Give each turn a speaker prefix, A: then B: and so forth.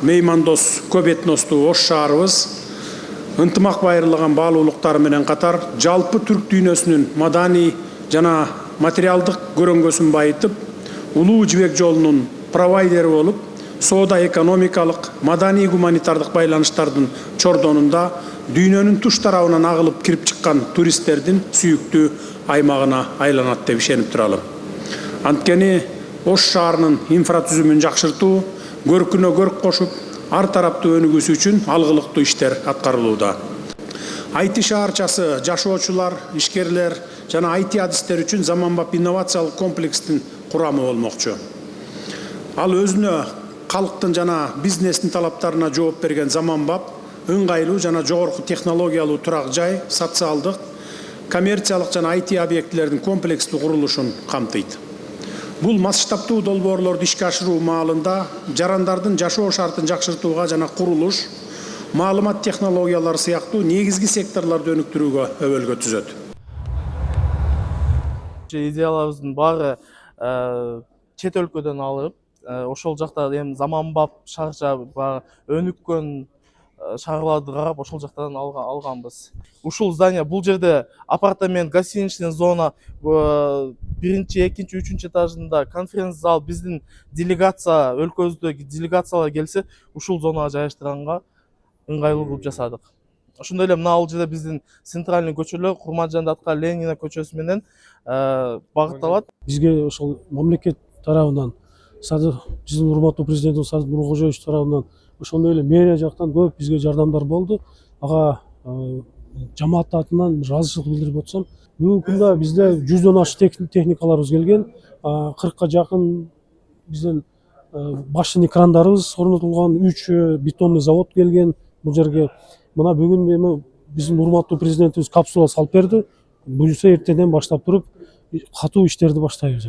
A: меймандос көп этностуу Ош шаарыбыз ынтымак байырылган баалуулуктары менен катар жалпы түрк дүйнөсүнүн маданий жана материалдык көрөңгөсүн байытып, улуу жибек жолунун провайдери болуп, соода экономикалык, маданий гуманитардык байланыштардын чордонунда дүйнөнүн туш тарабынан агылып кирип чыккан туристтердин сүйүктүү аймагына айланат деп ишенип туралым. Анткени Ош шаарынын инфратүзүмүн жакшыртуу, көркүнө көрк кошуп, ар тараптуу өнүгүүсү үчүн алгылыктуу иштер аткарылууда. IT шаарчасы жашоочулар, ишкерлер жана IT адистер үчүн заманбап инновациялык комплекстин курамы болмокчу. Ал өзүнө калктын жана бизнестин талаптарына жооп берген заманбап, ыңгайлуу жана жогорку технологиялуу турак жай, социалдык, коммерциялык жана IT объектилердин комплекстүү курулушун камтыйт. Бул масштабтуу долбоорлорду ишке ашыруу маалында жарандардын жашоо шартын жакшыртууга жана курулуш, маалымат технологиялары сыяктуу негизги секторлорду өнүктүрүүгө өбөлгө түзөт.
B: Идеяларыбыздын баары чет өлкөдөн алып, ошол жакта эми заманбап шаарча өнүккөн шаарларды карап, ошол жактан алганбыз. Ушул здание, бул жерде апартамент, гостиничный зона, биринчи, экинчи, үчүнчү этажында конференц зал, биздин делегация, өлкөбүздөгү делегациялар келсе, ушул зонага жайгаштырганга ыңгайлуу кылып жасадык. Ошондой эле мына ал жерде биздин центральный көчөлөр Курманжан Датка Ленина көчөсү менен багытталат.
C: Бизге ошол мамлекет тарабынан, биздин урматтуу президентибиз Садыр Нуркожоевич тарабынан, ошондой эле мэрия жактан көп бизге жардамдар болду. Ага жамаат атынан ыраазычылык билдирип отсом, бүгүнкү күндө бизде 100дон ашык техникаларыбыз келген, 40ка жакын биздин башын экрандарыбыз орнотулган, 3 бетонный завод келген бул жерге. Мына бүгүн эми биздин урматтуу президентибиз капсула салып берди. Буюрса эртеден баштап туруп катуу иштерди баштайбыз.